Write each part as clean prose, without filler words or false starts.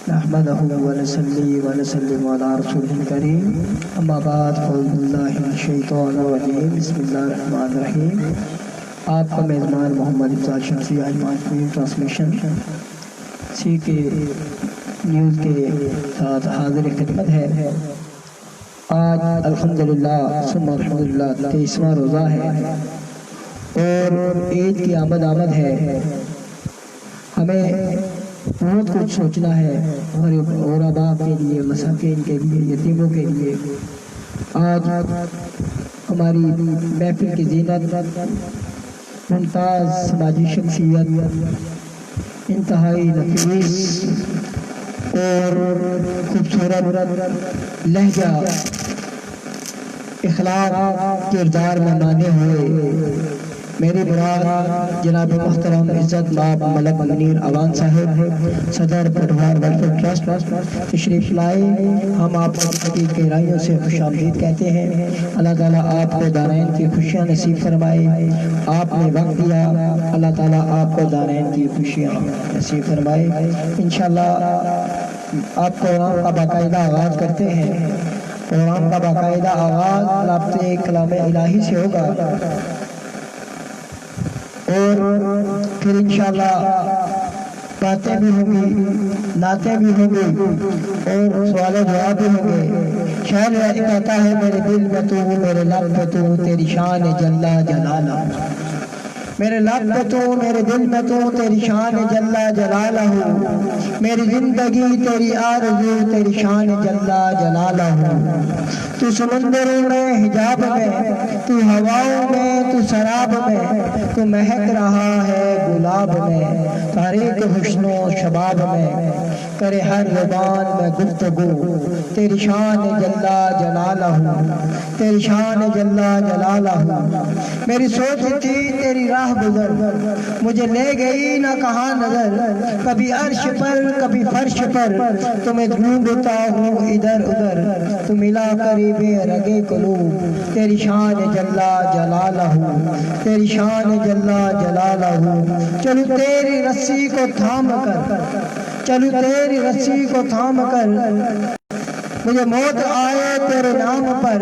نحمده ونصلي ونسلم على رسوله الكريم اما بعد فاعوذ باللہ من الشیطان الرجیم بسم اللہ الرحمن الرحیم۔ آپ کا میزبان محمد افضال شمسی ٹرانسلیشن سی کے نیوز کے ساتھ حاضر خدمت ہے۔ آج الحمدللہ ثم الحمدللہ 23واں روزہ ہے اور عید کی آمد ہے۔ ہمیں بہت کچھ سوچنا ہے غرباء کے لیے، مساکین کے لیے، یتیموں کے لیے۔ آج ہماری محفل کی زینت ممتاز سماجی شخصیت، انتہائی نفیس اور خوبصورت لہجہ اخلاق کردار میں مانے ہوئے میری مراد جناب محترم عزت مآب ملک منیر اوان صاحب، صدر پٹوار ویلفیئر ٹرسٹ تشریف لائے۔ ہم آپ کی گہرائیوں سے خوش آمدید کہتے ہیں۔ اللہ تعالیٰ آپ کو دارین کی خوشیاں نصیب فرمائے۔ آپ نے وقت دیا، اللہ تعالیٰ آپ کو دارین کی خوشیاں نصیب فرمائے۔ انشاءاللہ آپ پروگرام کا باقاعدہ آغاز کرتے ہیں۔ پروگرام کا باقاعدہ آغاز رابطے کلام الہی سے ہوگا اور پھر انشاءاللہ باتیں بھی ہوں گی، نعتیں بھی ہوں گی اور سوال و جواب بھی ہوں گے۔ شاعر کہتا ہے میرے دل میں تو میرے لب پہ تو تیری شان جلا جلالہ، میرے لب پہ تو میرے دل میں تو تیری شان جلا جلالہ، میری زندگی تیری آرزو تیری شان جلا جلالہ۔ تو سمندروں میں حجاب میں، تو ہواؤں میں، تو سراب میں، تو مہک رہا ہے گلاب میں، تاریک حسن و شباب میں، کرے ہر زبان میں گفتگو تیری شان جلا جلالہ، تیری شان جلا جلالہ۔ میری سوچ تھی تیری راہ گزر، مجھے لے گئی نہ کہاں نظر، کبھی عرش پر کبھی فرش پر، تمہیں ڈھونڈتا ہوں ادھر ادھر، تو ملا قریب رگے قلوب تیری شان جلا جلالہ، تیری شان جلا جلالہ۔ چلو تیری رسی کو تھام کر، چلو تیری رسی کو تھام کر، مجھے موت آئے تیرے نام پر،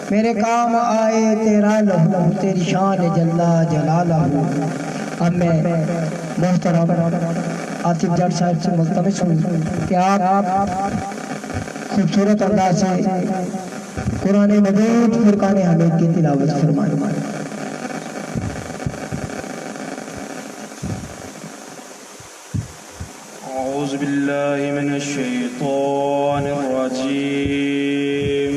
میرے کام آئے تیرا لہو تیری شان جلا جلالہ۔ اب میں محترم آصف جٹ صاحب سے ملتمس ہوں کہ آپ خوبصورت انداز سے قرآن مجید فرقان حمید کی تلاوت فرمائیں۔ اعوذ باللہ من الشیطان الرجیم،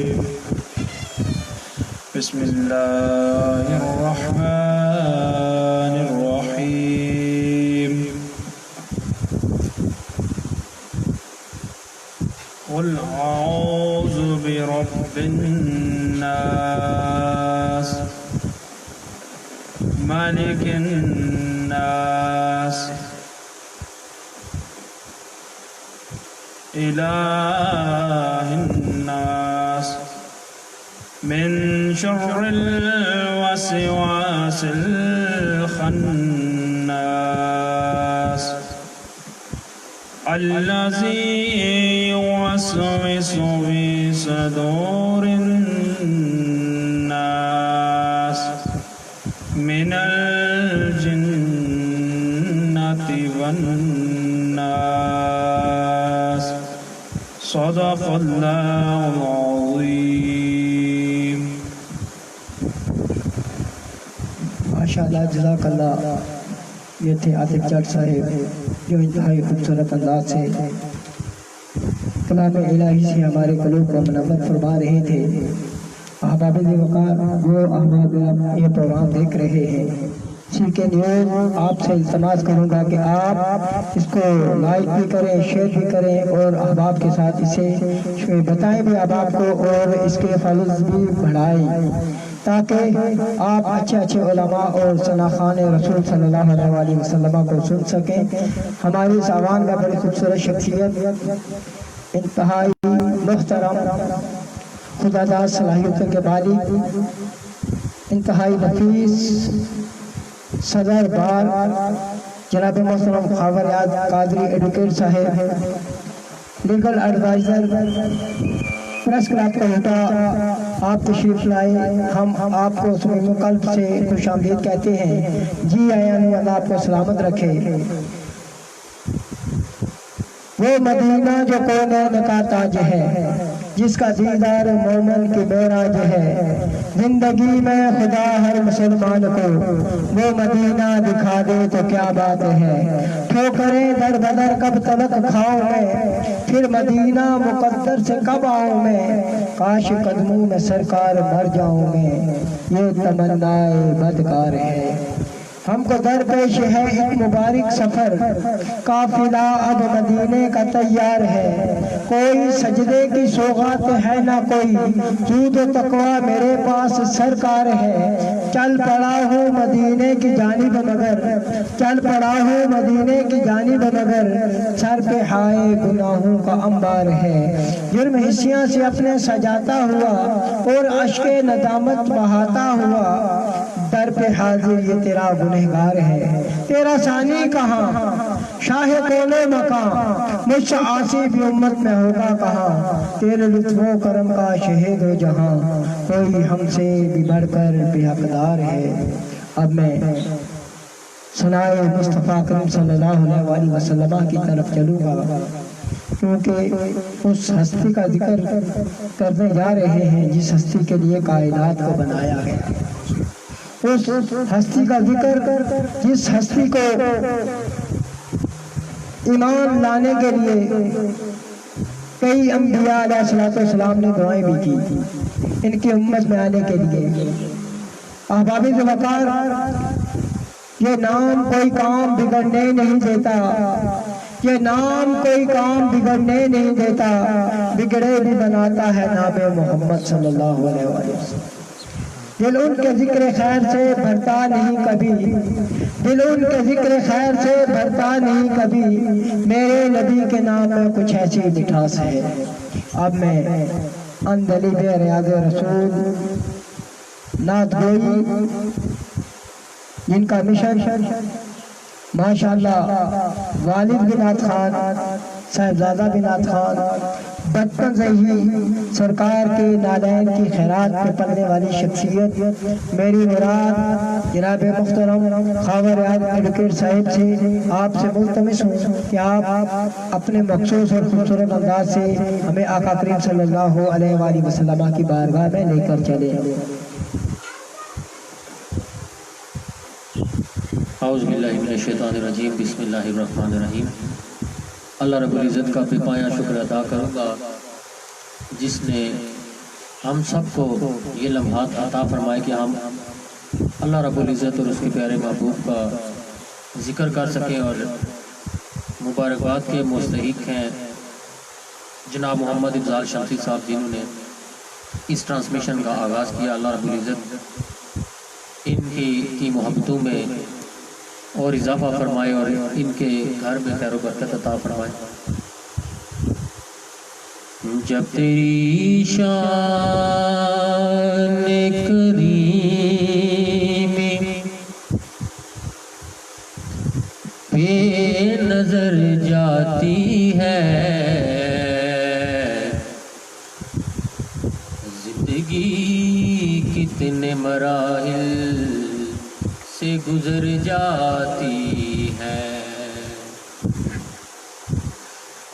بسم اللہ الرحمن الرحیم۔ قل اعوذ برب الناس، مالک الناس، الہ الناس، من شر الوسواس الخناس، الذي يوسوس في صدور الناس من الجنة والناس۔ صدق اللہ العظیم۔ ماشاءاللہ، جزاک اللہ۔ یہ تھے آصف جٹ صاحب جو انتہائی خوبصورت انداز سے کلام الہی سے ہمارے قلوب کو منور فرما رہے تھے۔ احباب وقار، جو احباب یہ پروگرام دیکھ رہے ہیں، سی کے نیوز آپ سے التماس کروں گا کہ آپ اس کو لائک بھی کریں، شیئر بھی کریں اور احباب کے ساتھ اسے بتائیں بھی احباب کو، اور اس کے فالوز بھی بڑھائیں تاکہ آپ اچھے اچھے علماء اور ثناخان رسول صلی اللہ علیہ وسلم کو سن سکیں۔ ہماری اس آوان میں بڑی خوبصورت شخصیت، انتہائی محترم، خداداد صلاحیتوں کے مالک، انتہائی نفیس صدر بار جناب محترم خاور یاد قادری ایڈوکیٹ صاحب legal adviser press club Quetta آپ تشریف لائے. ہم آپ کو صمیم قلب سے خوش آمدید کہتے ہیں. جی آئین اللہ آپ کو سلامت رکھے. وہ مدینہ جو کونین کا تاج ہے، جس کا دیدار مومن کی معراج ہے. زندگی میں خدا ہر مسلمان کو وہ مدینہ دکھا دے تو کیا بات ہے. ٹھوکریں در بدر کب تلک کھاؤں میں، پھر مدینہ مقدر سے کب آؤں میں. کاش قدموں میں سرکار مر جاؤں میں، یہ تمنائے بدکار ہے. ہم کو درپیش ہے ایک مبارک سفر، قافلہ اب مدینے کا تیار ہے. کوئی سجدے کی سوغات ہے نہ کوئی، جود و تقوی میرے پاس سرکار ہے. چل پڑا ہوں مدینے کی جانب مگر، چل پڑا ہوں مدینے کی جانب مگر، سر پہ ہائے گناہوں کا انبار ہے. جرم حصیاں سے اپنے سجاتا ہوا اور اشک ندامت بہاتا ہوا، در پہ حاضر یہ تیرا گنہگار ہے. تیرا ثانی کہاں شاہ کون مقام، مجھ سے عاصی بھی امت میں ہوگا کہاں. تیرے لطف و کرم کا شہید و جہاں، کوئی ہم سے بھی بڑھ کر بھی حقدار ہے. اب میں ثنائے مصطفیٰ کریم صلی اللہ علیہ وسلم کی طرف چلوں گا، کیونکہ اس ہستی کا ذکر کرنے جا رہے ہیں جس ہستی کے لیے کائنات کو بنایا ہے. اس ہستی کا ذکر جس ہستی کو ایمان لانے کے لیے کئی انبیاء علیہ السلام نے دعائیں بھی کی ان کی امت میں آنے کے لیے. احباب وقار، یہ نام کوئی کام بگڑنے نہیں دیتا، یہ نام کوئی کام بگڑنے نہیں دیتا، بگڑے بھی بناتا ہے نام محمد صلی اللہ علیہ وسلم. دل ان کے ذکر خیر سے بھرتا نہیں کبھی، دل ان کے ذکر خیر سے بھرتا نہیں کبھی، میرے نبی کے نام میں کچھ ایسی مٹھاس ہے. اب میں اندلیب ریاض رسول نعت گوئی، جن کا مشن ماشاءاللہ والد بنات خان، صاحبزادہ بنات خان، بچپن سے ہی سرکار کے نالین کی خیرات پہ پلنے والی شخصیت. میری مراد جناب محترم خاور ایڈوکیٹ صاحب سے آپ سے ملتمس ہوں کہ آپ اپنے مخصوص اور خوبصورت انداز سے ہمیں آقا کریم صلی اللہ علیہ وآلہ وسلم کی بارگاہ میں لے کر چلے. اعوذ باللہ من الشیطان الرجیم، بسم اللہ الرحمن الرحیم. اللہ رب العزت کا بے پایہ شکر ادا کروں گا جس نے ہم سب کو یہ لمحات عطا فرمائے کہ ہم اللہ رب العزت اور اس کے پیارے محبوب کا ذکر کر سکیں. اور مبارکباد کے مستحق ہیں جناب محمد افضال شمسی صاحب جنہوں نے اس ٹرانسمیشن کا آغاز کیا. اللہ رب العزت ان کی محبتوں میں اور اضافہ فرمائے اور ان کے گھر میں خیر و برکت عطا فرمائے. جب تیری شان کریم پہ نظر جاتی ہے، زندگی کتنے مراحل سے گزر جاتی ہے،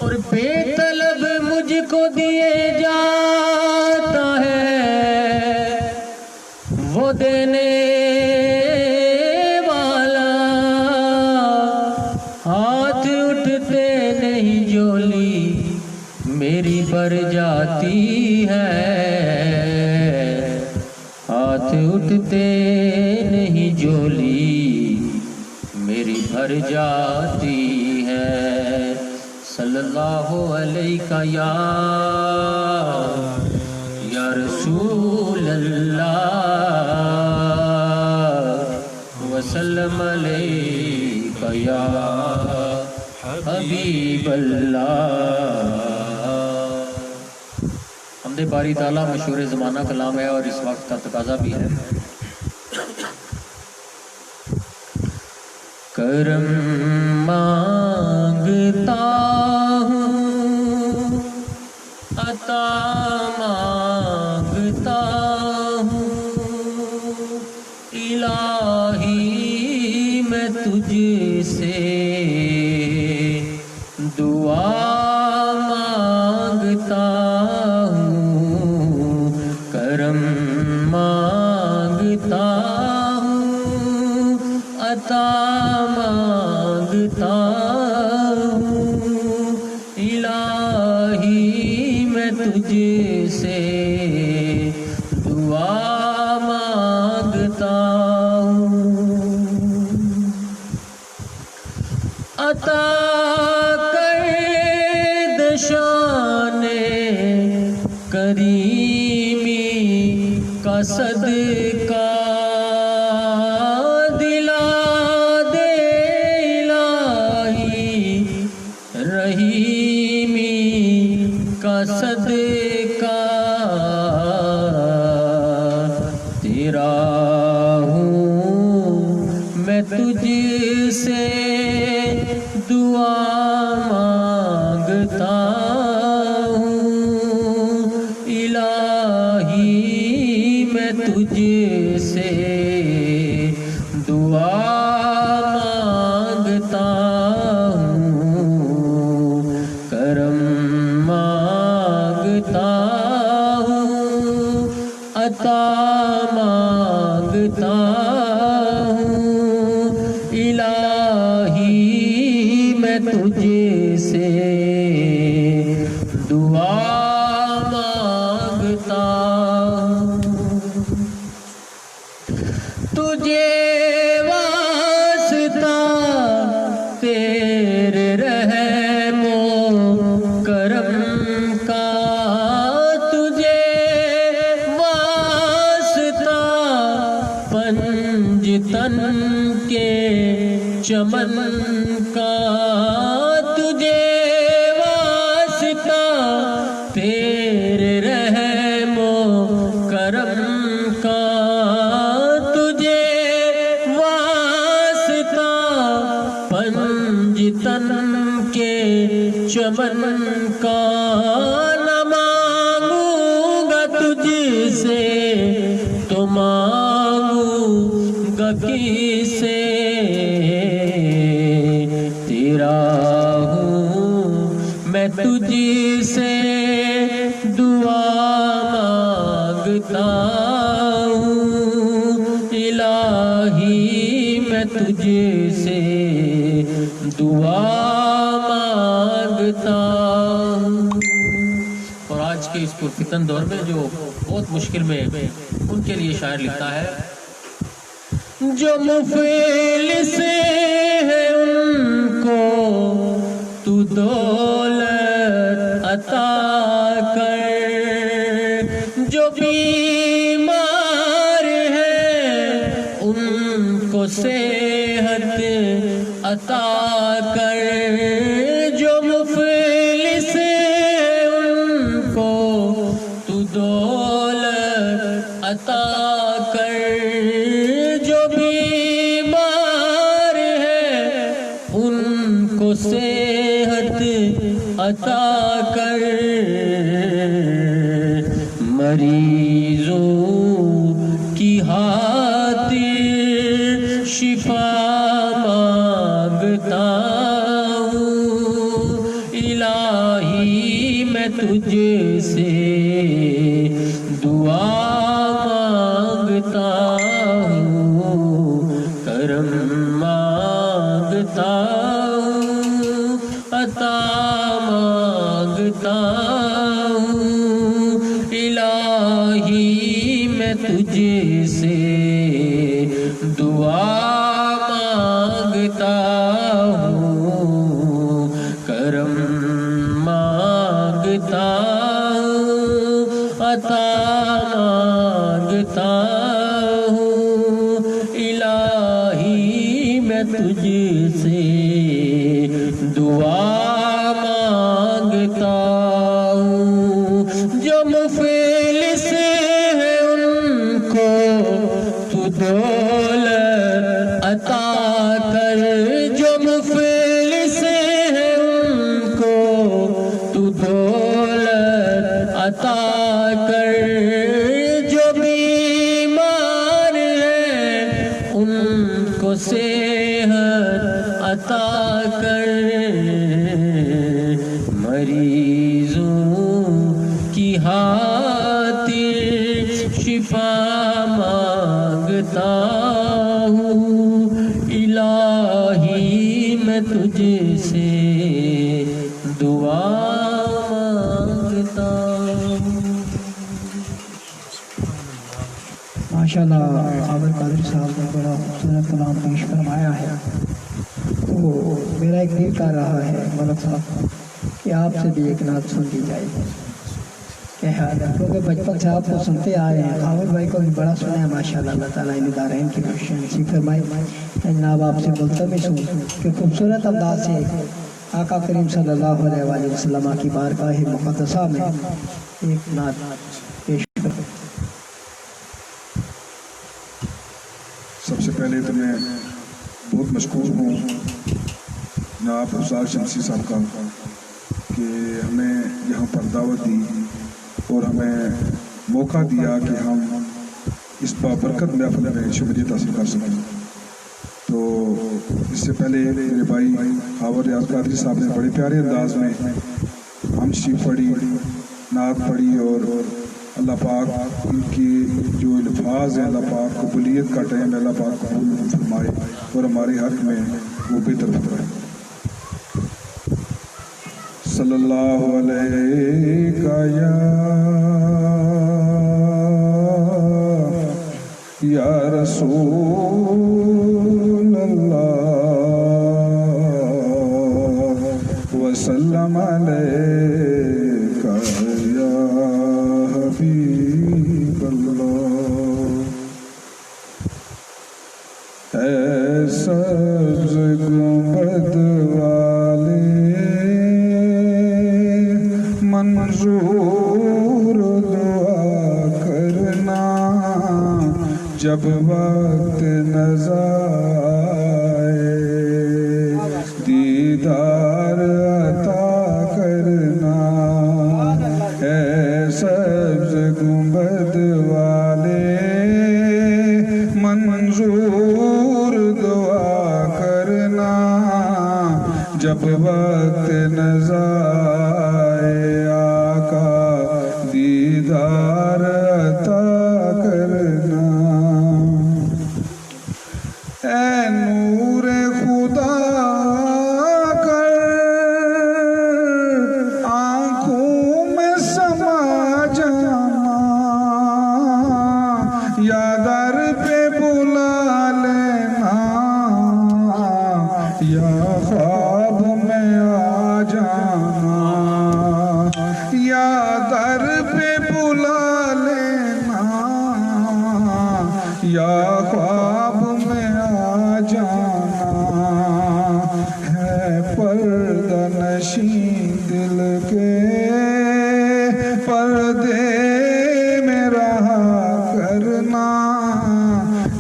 اور بے طلب مجھ کو دیے جاتا ہے، وہ دینے والا ہاتھ اٹھتے نہیں جولی میری بھر جاتی ہے، ہاتھ اٹھتے نہیں جولی میری بھر جاتی ہے. صلی اللہ علیہ یا رسول اللہ، وسلم علیہ یا حبیب اللہ. حمد باری تعالیٰ مشہور زمانہ کلام ہے اور اس وقت کا تقاضا بھی ہے. کرم مانگتا ہوں تجھ سے دعا مانگتا ہوں، عطا کر دے شان کریمی کا صدقہ، دلا دے الہی رحیمی کا صدقہ، تیرا ہوں میں تجھ سے دعا مانگتا ہوں، الہی میں تجھ سے دعا مانگتا ہوں، کرم مانگتا ہوں، عطا مانگتا ہوں، الہی میں تجھ سے دعا مانگتا ہوں، تجھے واسطہ تیرے رحم و کرم کا، تجھے واسطہ پنجتن کے چمن کا، تجھے واسطہ تیرے رحم و کرم کا، تجھے واسطہ پنجتن کے چمن کا، نہ مانگوں گا تجھ سے تو مانگوں گا کس سے، تیرا ہوں میں تجھ سے دعا مانگتا ہوں، الہی میں تجھ سے دعا مانگتا ہوں۔ اور آج کے اس پرفتن دور میں جو بہت مشکل میں ان کے لیے شاعر لکھتا ہے، جو مفلس ہے ان کو تو دولت عطا کر، جو بیمار ہے ان کو صحت عطا کر، جو مفلس ہے ان کو تو دولت عطا کر، جو بیمار ہے ان کو صحت عطا کر، مریضوں کی خاطر شفا مانگتا ہوں، الہی میں تجھ سے دعا مانگتا ہوں، کرم مانگتا ہوں، عطا مانگتا ہوں، الہی میں تجھ سے دعا مانگتا ہوں، کرم مانگتا ہوں، عطا مانگتا ہوں، الہی میں تجھ سے دعا مانگتا ہوں، جو مفلس ہے ان کو تو دولت عطا کر، جو مفلس ہے ان کو تو دولت عطا کر، جو بیمار ہے ان کو صحت عطا کر، مریضوں کی خاطر شفا مانگتا ہوں، الہی میں تجھ سے دعا مانگتا ہوں۔ ماشاءاللہ عامر قادری صاحب نے بڑا خوبصورت کلام پیش فرمایا ہے. تو میرا ایک دل کر رہا ہے ملک صاحب کہ آپ سے بھی ایک نعت سن دی جائے. کیا خیال ہے؟ کیونکہ بچپن سے آپ کو سنتے آئے ہیں. عامر بھائی کو بھی بڑا سنا ہے ماشاءاللہ. اللہ تعالیٰ ان دارین کی بخشش نصیب فرمائے. جناب آپ سے ملتمس ہوں کہ خوبصورت انداز سے آقا کریم صلی اللہ علیہ وآلہ وسلم کی بارگاہ مقدسہ میں ایک نعت پیش کریں. سب سے پہلے تو میں بہت مشکور ہوں جناب افضال شمسی صاحب کا کہ ہمیں یہاں پر دعوت دی اور ہمیں موقع دیا کہ ہم اس بابرکت محفل میں شمولیت حاصل کر سکیں. تو اس سے پہلے میرے بھائی خاور ریاض قادری صاحب نے بڑے پیارے انداز میں ہم شریف پڑھی، نعت پڑھی اور اللہ پاک ان کی جو الفاظ ہیں اللہ پاک قبولیت کا ٹائم ہے، اللہ پاک قبول فرمائے اور ہمارے حق میں وہ بہتر فرمائے. صلی اللہ علیہ یا رسول اللہ وسلم علیہ یا حبیب اللہ. اے سبز گنبد والے منظور دعا کرنا جب وقت نظر آئے، دیدار عطا کرنا. اے سبز گنبد والے منظور دعا کرنا جب وقت نظر آئے، آقا دیدار عطا کرنا. اے نور خدا کر آنکھوں میں سما جانا، یا در پہ بلا لینا، یا خواب میں آ جانا، یا در پہ بلا لینا، یا خواب میں آ جانا. ہے پردہ نشین دل کے پردے میں رہا کرنا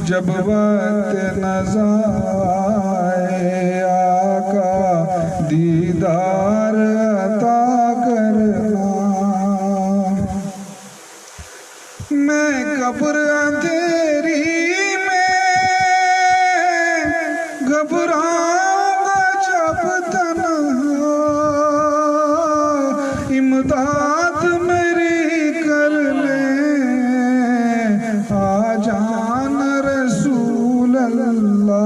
جب وقت نظر آئے، آقا دیدار عطا کرنا. میں قبر اندھیری میں گھبراؤں گا جب تنہا، امداد میری کر لے آ جان رسول اللہ،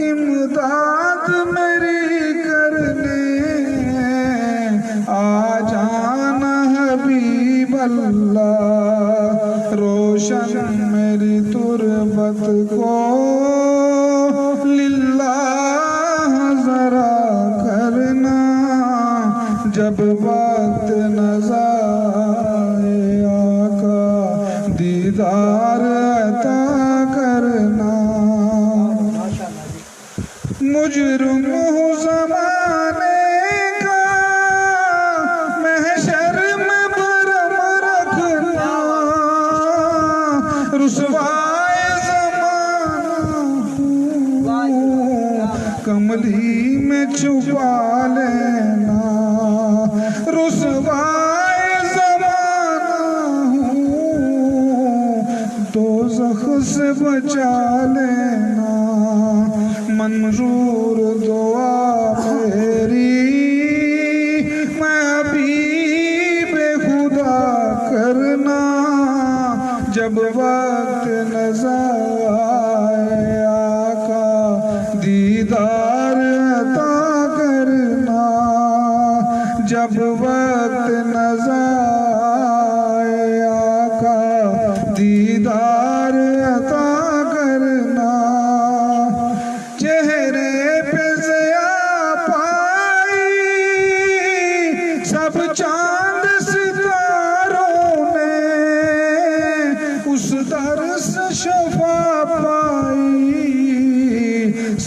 امداد میری کر لے آ جان حبیب اللہ. روشن میری تربت کو للہ ذرا کرنا جب وقت نظر آئے، آقا دیدار عطا کرنا. مجرم ہوں زمانے کا محشر میں برم رکھنا، رسوائے زمانہ کملی میں چھپا لینا، رسوائے زمانہ دوزخ سے بچا لینا. منظور دعا میری میں حبیب خدا کرنا جب وقت نظر آئے، آقا دیدار عطا کرنا جب وقت نظر آئے، آقا دیدار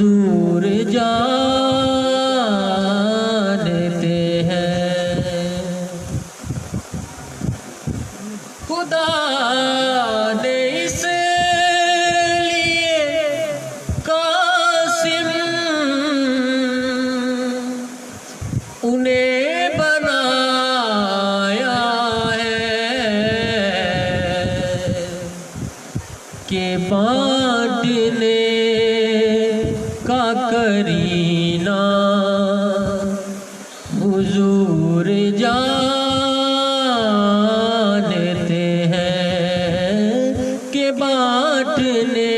حضور جانتے ہیں خدا نے اس لیے قاسم انہیں بنایا ہے کہ بانٹنے کا کرینہ حضور جانتے ہیں کہ بانٹنے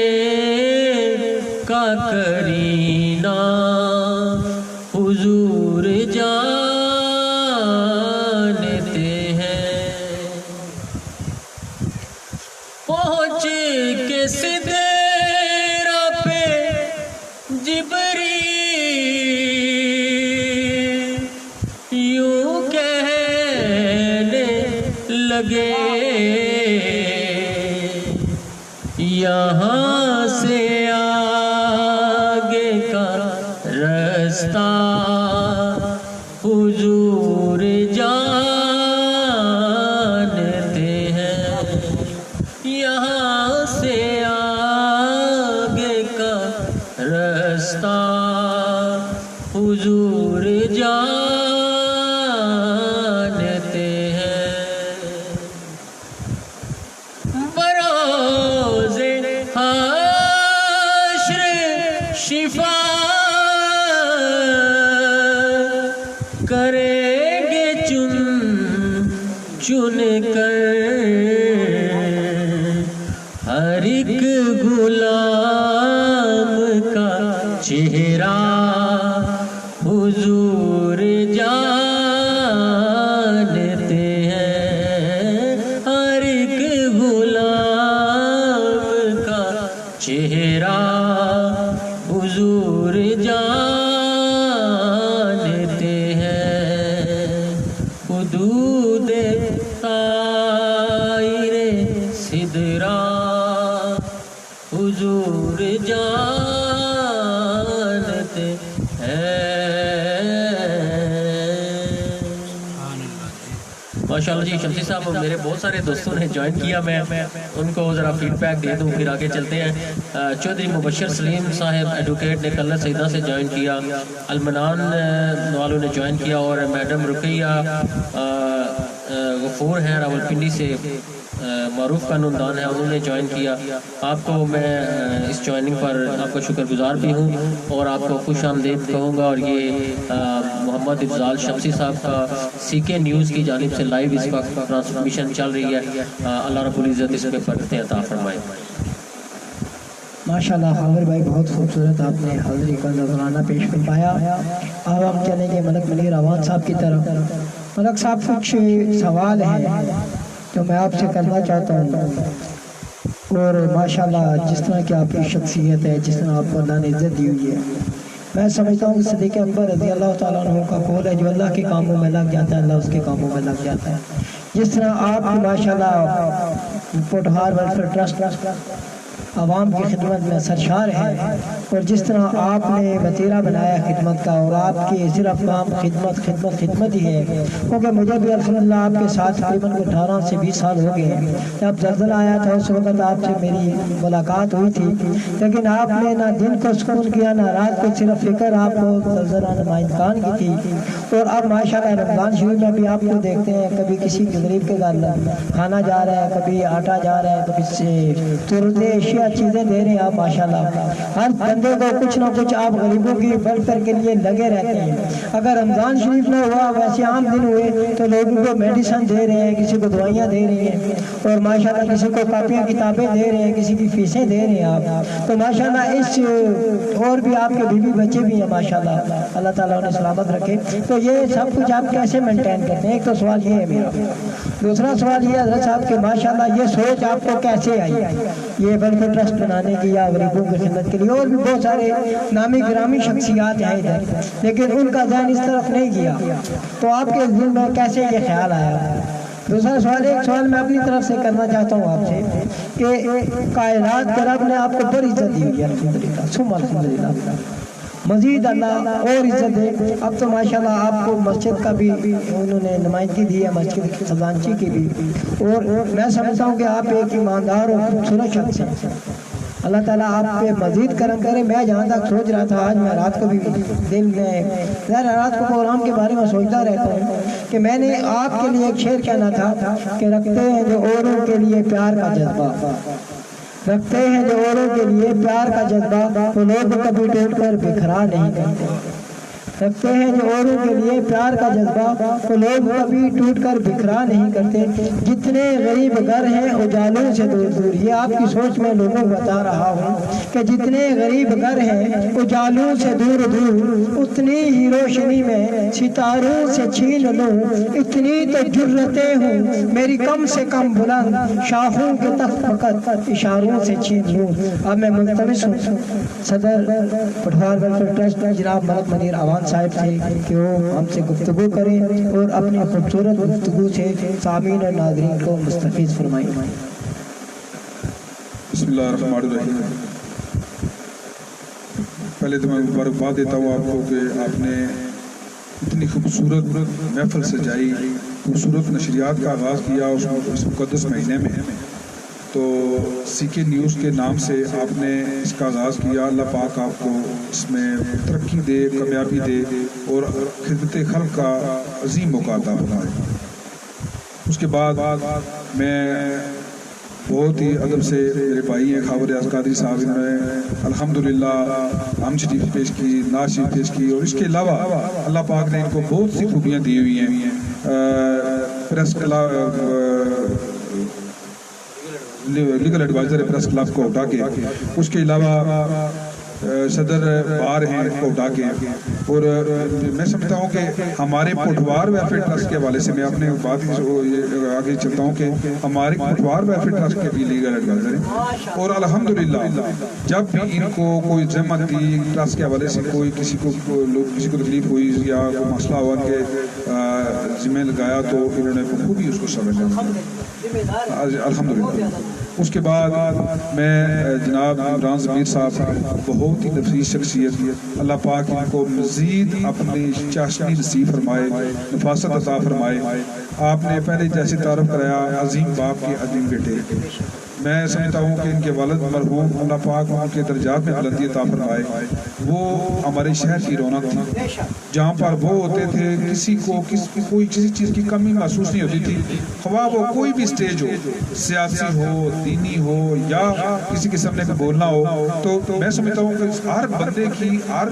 کا کرینہ حضور جانتے ہیں پہنچ کے سدرہ پہ جبریل یوں کہنے لگے یہاں سے آگے کا رستہ حضور جانتے ہیں یہاں سے آگے کا رستہ حضور جانتے ہیں بروز حشر شفاعت کریں گے چن چن کر ہر ایک غلام کا چہرہ حضور جانتے ہیں ہر ایک غلام کا چہرہ حضور جانتے ہیں حدود طائر سدرہ حضور جانتے ہیں ماشاءاللہ جی شمسی صاحب میرے بہت سارے دوستوں نے جوائن کیا میں ان کو ذرا فیڈ بیک دے دوں پھر آگے چلتے ہیں چودھری مبشر سلیم صاحب ایڈوکیٹ نے کلر سیدہ سے جوائن کیا المنان والوں نے جوائن کیا اور میڈم رقیہ غفور ہیں راولپنڈی سے معروف قانوندان ہیں انہوں نے جوائن کیا آپ کو میں اس جوائننگ پر آپ کا شکر گزار بھی ہوں اور آپ کو خوش آمدید کہوں گا اور یہ محمد افضال شمسی صاحب کا سی کے نیوز کی جانب سے لائیو اس وقت ٹرانسمیشن چل رہی ہے اللہ رب العزت اس پہ برکتیں عطا فرمائے ماشاءاللہ حاضر بھائی بہت خوبصورت آپ نے حاضری کا نذرانہ پیش فرمایا اب ہم چلیں گے ملک منیر آوان صاحب کی طرف ملک صاحب کچھ سوال ہیں جو میں آپ سے کرنا چاہتا ہوں اور ماشاءاللہ جس طرح کی آپ کی شخصیت ہے جس طرح آپ کو اللہ نے عزت دی ہوئی ہے میں سمجھتا ہوں کہ صدیق اکبر رضی اللہ تعالیٰ عنہ کا قول ہے جو اللہ کے کاموں میں لگ جاتا ہے اللہ اس کے کاموں میں لگ جاتا ہے جس طرح آپ کی ماشاءاللہ پوٹھار ویلفیئر ٹرسٹ عوام کی خدمت میں سرشار ہے اور جس طرح آپ نے وتیرہ بنایا خدمت کا اور آپ کی صرف کام خدمت ہی ہے کیونکہ مجھے بھی الحمدللہ آپ کے ساتھ تقریباً 18 سے 20 سال ہو گئے ہیں جب زلزلہ آیا تھا اس وقت آپ سے میری ملاقات ہوئی تھی لیکن آپ نے نہ دن کو سکون کیا نہ رات کو صرف فکر آپ کو زلزلہ نمائندگان کی تھی اور اب ماشاءاللہ رمضان شریف میں بھی آپ کو دیکھتے ہیں کبھی کسی غریب کے گھر کھانا جا رہا ہے کبھی آٹا جا رہا ہے کبھی ترتے اشیاء چیزیں دے رہے ہیں آپ ماشاءاللہ ہر بندے کو کچھ نہ کچھ آپ غریبوں کی ویلفیئر کے لیے لگے رہتے ہیں اگر رمضان شریف میں ہوا ویسے عام دن ہوئے تو لوگوں کو میڈیسن دے رہے ہیں کسی کو دوائیاں دے رہے ہیں اور ماشاءاللہ کسی کو کاپیاں کتابیں دے رہے ہیں کسی کی فیسیں دے رہے ہیں آپ تو ماشاءاللہ اس اور بھی آپ کے بیوی بچے بھی ہیں ماشاءاللہ اللہ تعالیٰ انہیں سلامت رکھے تو یہ سب کچھ آپ کیسے مینٹین کرتے ہیں ایک تو سوال یہ ہے میرا دوسرا سوال یہ حضرت صاحب کہ ماشاءاللہ یہ سوچ آپ کو کیسے آئی یہ ویلفیئر ٹرسٹ بنانے کی یا غریبوں کی خدمت کے لیے اور بھی بہت سارے نامی گرامی شخصیات ہیں ادھر لیکن ان کا ذہن اس طرف نہیں گیا تو آپ کے ذہن میں کیسے یہ خیال آیا دوسرا سوال، ایک سوال میں اپنی طرف سے کرنا چاہتا ہوں آپ سے کہ کائنات کے رب نے آپ کو بڑی عزت دی ہے، الحمدللہ ثم الحمدللہ، مزید اللہ اور عزت دے۔ اب تو ماشاءاللہ آپ کو مسجد کا بھی انہوں نے نمائندگی دی ہے، مسجد کی خزانچی کی بھی، اور میں سمجھتا ہوں کہ آپ ایک ایماندار اور خوبصورت شخص ہیں۔ اللہ تعالیٰ آپ پہ مزید کرم کرے۔ میں جہاں تک سوچ رہا تھا، آج میں رات کو بھی دل میں رات کو پروگرام کے بارے میں سوچتا رہتا ہوں کہ میں نے آپ کے لیے ایک شعر کہنا تھا کہ رکھتے ہیں جو اوروں کے لیے پیار کا جذبہ، رکھتے ہیں جو اوروں کے لیے پیار کا جذبہ، تو لوگ کبھی ٹوٹ کر بکھرا نہیں کرتے، رکھتے ہیں جو اوروں کے لیے پیار کا جذبہ، تو لوگ کبھی ٹوٹ کر بکھرا نہیں کرتے، جتنے غریب گھر ہیں اجالوں سے دور دور۔ یہ آپ کی سوچ میں لوگوں کو بتا رہا ہوں کہ جتنے غریب گھر ہیں اجالوں سے دور دور، اتنی ہی روشنی میں ستاروں سے چھین لوں، اتنی تو جرتیں ہوں میری کم سے کم بلند، شاخوں کے تخت فقط اشاروں سے چھین لوں۔ اب میں ملتمس ہوں صدر پٹھوار ویلفیئر ٹرسٹ جناب ملک منیر عوان صاحب سے کہ وہ ہم سے گفتگو کریں اور اپنی خوبصورت گفتگو سے سامعین اور ناظرین کو مستفیض فرمائیں۔ بسم اللہ الرحمن الرحیم۔ پہلے تو میں مبارکباد دیتا ہوں آپ کو کہ آپ نے اتنی خوبصورت محفل سجائی، خوبصورت نشریات کا آغاز کیا اس مقدس مہینے میں، تو سی کے نیوز کے نام سے آپ نے اس کا آغاز کیا۔ اللہ پاک آپ کو اس میں ترقی دے، کامیابی دے اور خدمت خلق کا عظیم موقع عطا فرمائے۔ اس کے بعد میں بہت ہی ادب سے میرے بھائی ہیں خاور ریاض قادری صاحب، انہوں نے الحمدللہ ہم شریف پیش کی، نعت شریف پیش کی، اور اس کے علاوہ اللہ پاک نے ان کو بہت سی خوبیاں دی ہوئی ہیں۔ Press legal adviser press club کو اٹھا کے، اس کے علاوہ صدر بار ہیں کو اٹھا کے، اور میں سمجھتا ہوں کہ ہمارے پٹھوار ویلفیئر ٹرسٹ کے حوالے سے میں اپنے بات آگے چلتا ہوں کہ ہمارے پٹھوار ویلفیئر ٹرسٹ کے بھی لیگل ایڈوائزر ہیں، اور الحمدللہ جب بھی ان کو کوئی ذمت دی ٹرسٹ کے حوالے سے، کوئی کسی کو تکلیف ہوئی یا کوئی مسئلہ ہوا ان کے ذمہ لگایا، تو انہوں نے بخوبی اس کو سمجھا الحمدللہ۔ اس کے بعد میں جناب عمران ضمیر صاحب بہت ہی نفیس شخصیت، اللہ پاک ان کو مزید اپنی چاشنی نصیب فرمائے، نفاست عطا فرمائے۔ آپ نے پہلے جیسے تعارف کرایا عظیم باپ کے عظیم بیٹے، میں سمجھتا ہوں کہ ان کے والد مرحوم، اللہ پاک ان کے درجات میں بلندی عطا فرمائے۔ وہ ہمارے شہر کی رونق تھی، جہاں پر وہ ہوتے تھے کسی کو کوئی کسی چیز کی کمی محسوس نہیں ہوتی تھی، خواہ وہ کوئی بھی سٹیج ہو، سیاسی ہو، دینی ہو، یا کسی کے سامنے کو بولنا ہو، تو میں سمجھتا ہوں کہ ہر بندے کی، ہر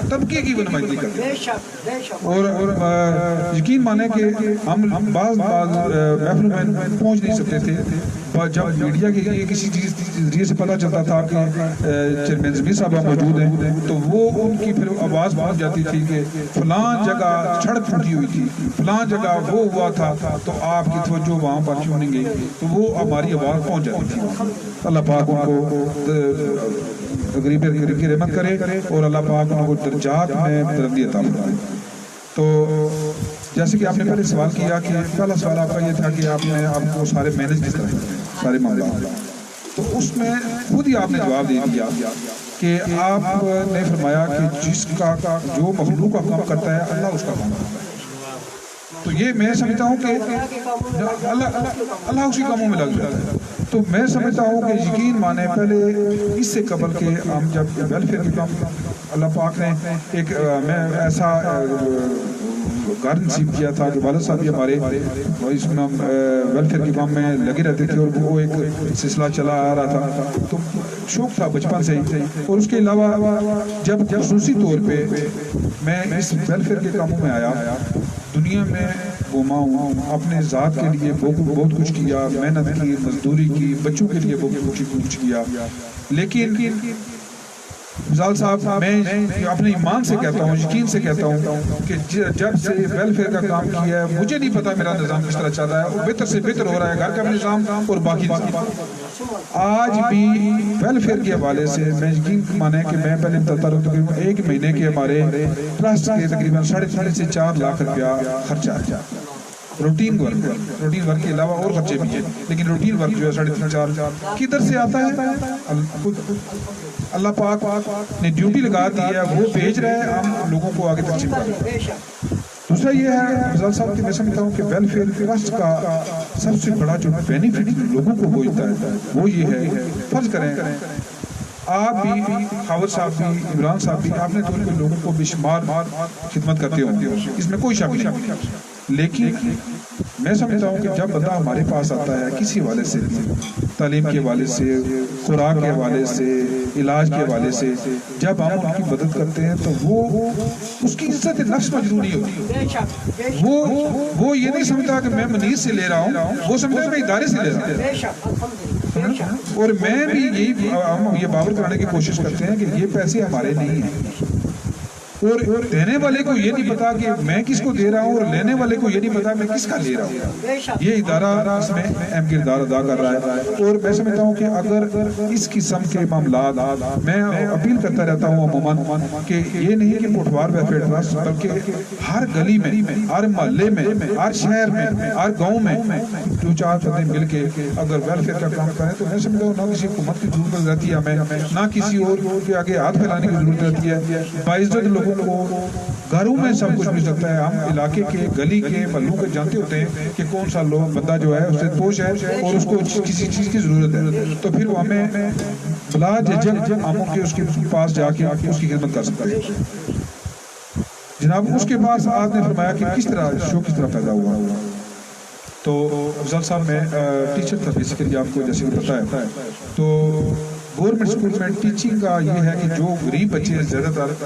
طبقے کی وہ نمائندگی کرتے ہیں۔ اور یقین مانیں کہ ہم بعض محفلوں میں پہنچ نہیں سکتے تھے، جب میڈیا کے لیے کسی چیز ذریعے سے پتہ چلتا تھا کہ چیئرمین ضمیر صاحب موجود ہیں، تو وہ ان کی پھر آواز پہنچ جاتی تھی کہ فلاں جگہ سڑک ٹوٹی ہوئی تھی، فلاں جگہ وہ ہوا تھا، تو آپ کی توجہ وہاں پر کیوں نہیں گئی، تو وہ ہماری آواز پہنچ جاتی تھی۔ اللہ پاک ان کو غریب کی رحمت کرے اور اللہ پاک ان کو درجات میں بلندی عطا فرمائے۔ تو جیسے کہ آپ نے پہلے سوال کیا کہ پہلا سوال آپ کا یہ تھا کہ آپ کو سارے مینج کس طرح کرتے ہیں سارے معاملات، تو اس میں خود ہی آپ نے جواب دے دیا کہ آپ نے فرمایا کہ جس کا جو مخلوق کا کام کرتا ہے اللہ اس کا کام کرتا ہے۔ تو یہ میں سمجھتا ہوں کہ اللہ اسی کاموں میں لگ جاتا ہے۔ تو میں سمجھتا ہوں کہ یقین مانے پہلے اس سے قبل کہ ہم جب ویلفیئر کے کام اللہ پاک نے ایک میں ایسا گھر نصیب کیا تھا کہ والد صاحب بھی ہمارے اس میں ویلفیئر کے کام میں لگے رہتے تھے، اور وہ ایک سلسلہ چلا آ رہا تھا، تو شوق تھا بچپن سے ہی۔ اور اس کے علاوہ جب خصوصی طور پہ میں اس ویلفیئر کے کاموں میں آیا، دنیا میں گھوما ہوں، اپنے ذات کے لیے بہت کچھ کیا، محنت کی، مزدوری کی، بچوں کے لیے بہت کچھ کیا، لیکن مزال صاحب میں اپنے ایمان سے کہتا ہوں، یقین سے کہتا ہوں کہ جب سے ویلفیئر کا کام کیا ہے مجھے نہیں پتا میرا نظام کس طرح چل رہا ہے، بہتر سے بہتر ہو رہا ہے گھر کا نظام اور باقی نظام۔ آج بھی ویلفیئر کے حوالے سے میں یقین مانے کہ میں پہلے بتاتا رہا ہوں کہ ایک مہینے کے ہمارے ٹرسٹ کے تقریباً 3.5 سے 4 لاکھ روپیہ خرچہ ہے، روٹین ورک کے علاوہ اور خرچے بھی ہیں، لیکن روٹین ورک جو ہے 3.5-4 کدھر سے آتا ہے؟ اللہ پاک نے ڈیوٹی لگا دی ہے، وہ بھیج رہا ہے، ہم لوگوں کو آگے تقسیم کر رہے ہیں۔ دوسرا یہ ہے افضل صاحب کہ میں سمجھتا ہوں کہ ویلفیئر ٹرسٹ کا سب سے بڑا جو بینیفٹ لوگوں کو ہوتا ہے وہ یہ ہے، فرض کریں آپ بھی، خاور صاحب بھی، عمران صاحب بھی، آپ نے تو لوگوں کو بے شمار خدمت کرتے ہوں گے، اس میں کوئی شک نہیں، لیکن میں سمجھتا ہوں کہ جب بندہ ہمارے پاس آتا ہے کسی حوالے سے، تعلیم کے حوالے سے، خوراک کے حوالے سے، علاج کے حوالے سے، جب ہم ان کی مدد کرتے ہیں تو وہ اس کی عزت نفس مجروح نہیں ہوتی، وہ یہ نہیں سمجھتا کہ میں منیر سے لے رہا ہوں، وہ سمجھتا ہے میں ادارے سے لے رہا ہوں۔ اور میں بھی ہم یہ باور کرانے کی کوشش کرتے ہیں کہ یہ پیسے ہمارے نہیں ہیں، اور دینے والے کو یہ نہیں پتا کہ میں کس کو دے رہا ہوں، اور لینے والے کو یہ نہیں پتا میں کس کا لے رہا ہوں۔ یہ ادارہ اس میں اہم کردار ادا کر رہا ہے، اور میں سمجھتا ہوں کہ اگر اس قسم کے معاملات، میں اپیل کرتا رہتا ہوں عموماً کہ یہ نہیں کہ کوٹوار ویلفیئر ٹرسٹ، بلکہ ہر گلی میں، ہر محلے میں، ہر شہر میں، ہر گاؤں میں 2-4 بندے مل کے اگر ویلفیئر کا کام کریں تو میں سمجھتا ہوں نہ کسی حکومت کی ضرورت رہتی ہے ہمیں، نہ کسی اور کے آگے ہاتھ پھیلانے کی ضرورت رہتی ہے۔ باعزت لوگوں کو گھروں میں سب کچھ مل سکتا ہے، ہم علاقے کے، گلی کے، محلوں کے جانتے ہوتے ہیں کہ کون سا لوگ بندہ جو ہے اسے توش ہے اور اس کو کسی چیز کی ضرورت ہے، تو پھر وہ ہمیں بلا جھجک ہم کے اس کے پاس جا کے اس کی خدمت کر سکتے ہیں۔ جناب اس کے بعد آپ نے فرمایا کہ کس طرح شو کس طرح پیدا ہوا، تو افضل صاحب میں ٹیچر تھا بیسیکلی، آپ کو جیسے کہ پتا ہے، تو گورنمنٹ اسکول میں ٹیچنگ کا یہ ہے کہ جو غریب بچے ہیں زیادہ تر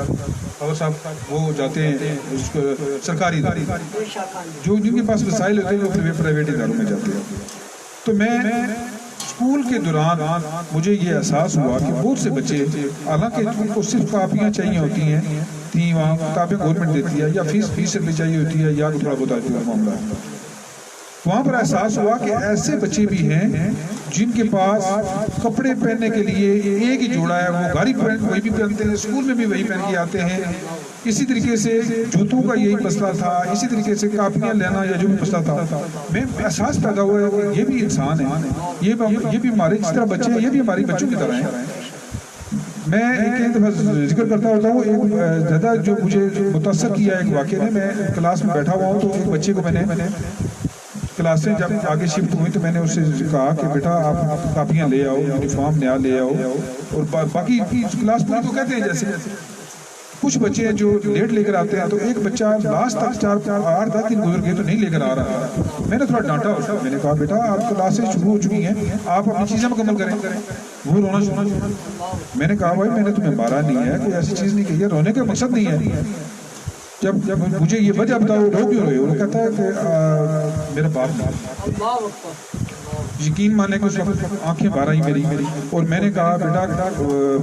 اور صاحب وہ جاتے ہیں سرکاری ادارے، جو جن کے پاس وسائل ہوتے ہیں وہ پرائیویٹ اداروں میں جاتے ہیں۔ تو میں اسکول کے دوران مجھے یہ احساس ہوا کہ بہت سے بچے، حالانکہ ان کو صرف کاپیاں چاہیے ہوتی ہیں، وہاں کتابیں گورنمنٹ دیتی ہے، یا فیس بھی چاہیے ہوتی ہے، یا تھوڑا بہت معاملہ ہے، وہاں پر احساس ہوا کہ ایسے بچے بھی ہیں جن کے پاس کپڑے پہننے کے لیے ایک ہی جوڑا ہے، وہ گھر وہی بھی پہنتے ہیں، اسکول میں بھی وہی پہن کے آتے ہیں، اسی طریقے سے جوتوں کا یہی مسئلہ تھا، اسی طریقے سے کاپیاں لینا یا جو بھی مسئلہ تھا، میں احساس پیدا ہوا ہے کہ یہ بھی انسان ہے، یہ بھی ہمارے جس طرح بچے ہیں یہ بھی ہماری بچوں کی طرح ہیں۔ میں ایک دفعہ ذکر کرتا ہوتا ہوں، ایک زیادہ جو مجھے متاثر کیا ایک واقعہ نے، میں کلاس میں بیٹھا ہوا ہوں تو ایک بچے کو میں نے کلاس سے جب آگے شفٹ ہوئی تو میں نے اس سے کہا کہ بیٹا آپ کاپیاں لے آؤ، یونیفارم نیا لے آؤ، اور باقی کلاس پوری کو کہتے ہیں جیسے کچھ بچے جو لیٹ لے کر آتے ہیں، تو ایک بچہ لاسٹ تک 8-10 دن گزر گئے تو نہیں لے کر آ رہا، میں نے تھوڑا ڈانٹا اس کو، میں نے کہا بیٹا آپ کلاسیں شروع ہو چکی ہیں، آپ اپنی چیزیں مکمل کریں، وہ رونا شروع، میں نے کہا بھائی میں نے تمہیں مارا نہیں ہے، کوئی ایسی چیز نہیں کہی ہے، رونے کا مقصد نہیں ہے، جب مجھے یہ وجہ بتاؤ رو کیوں رہے ہو، وہ کہتا ہے کہ میرا باپ نہیں، یقین مانے کہ اس وقت آنکھیں بھر آئی میری، اور میں نے کہا بیٹا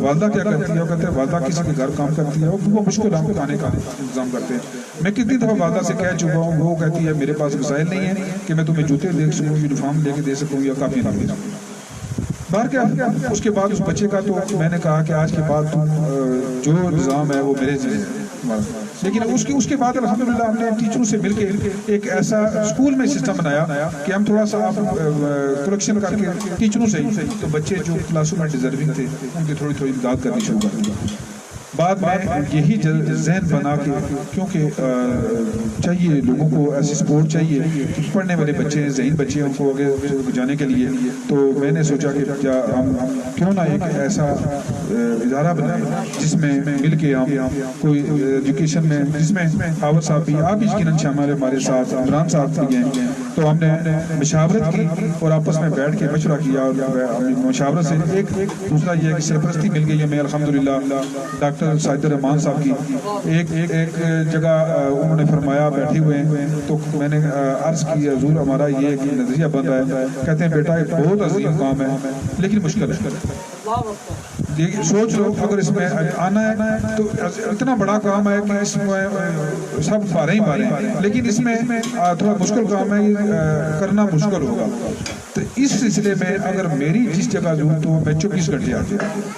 والدہ کیا کرتی ہے، وہ کہتے ہیں والدہ کسی کے گھر کام کرتی ہے، وہ مشکل ہم کھانے کا انتظام کرتے ہیں، میں کتنی دفعہ والدہ سے کہہ چکا ہوں، وہ کہتی ہے میرے پاس وسائل نہیں ہے کہ میں تمہیں جوتے دے سکوں، یونیفارم لے کے دے سکوں یا کاپیاں دے سکوں۔ باہر کیا اس کے بعد اس بچے کا تو میں نے کہا کہ آج کے بعد جو نظام ہے وہ میرے ذمہ ہے، لیکن اس کے بعد الحمدللہ ہم نے ٹیچروں سے مل کے ایک ایسا اسکول میں سسٹم بنایا کہ ہم تھوڑا سا کلیکشن کر کے ٹیچروں سے تو بچے جو کلاسوں میں ڈیزرونگ تھے ان کی تھوڑی امداد کرنی شروع کر دی۔ بعد میں یہی ذہن بنا کے، کیونکہ چاہیے لوگوں کو ایسی سپورٹ چاہیے، پڑھنے والے بچے ذہین بچے ان کو آگے جانے کے لیے، تو میں نے سوچا کہ ہم کیوں نہ ایک ایسا ادارہ بنائیں جس میں مل کے ہم کوئی ایجوکیشن میں، جس میں خاور صاحب بھی، آپ یقیناً شامل ہمارے ساتھ، عمران صاحب بھی ہیں، تو ہم نے مشاورت کی اور آپس میں بیٹھ کے مشورہ کیا، اور مشاورت سے ایک دوسرا یہ ہے کہ سرپرستی مل گئی ہمیں الحمدللہ ڈاکٹر سعید الرحمان صاحب کی، ایک جگہ انہوں نے فرمایا بیٹھے ہوئے ہیں، تو میں نے عرض کی حضور ہمارا یہ ایک نظریہ بن رہا ہے، کہتے ہیں بیٹا ایک بہت عظیم کام ہے لیکن مشکل ہے، سوچ لو اگر اس میں آنا ہے تو اتنا بڑا کام ہے کہ اس میں سب بارے ہیں، لیکن اس میں تھوڑا مشکل کام ہے، کرنا مشکل ہوگا، تو اس سلسلے میں اگر میری جس جگہ ضرورت ہو میں 24 گھنٹے آتے ہیں،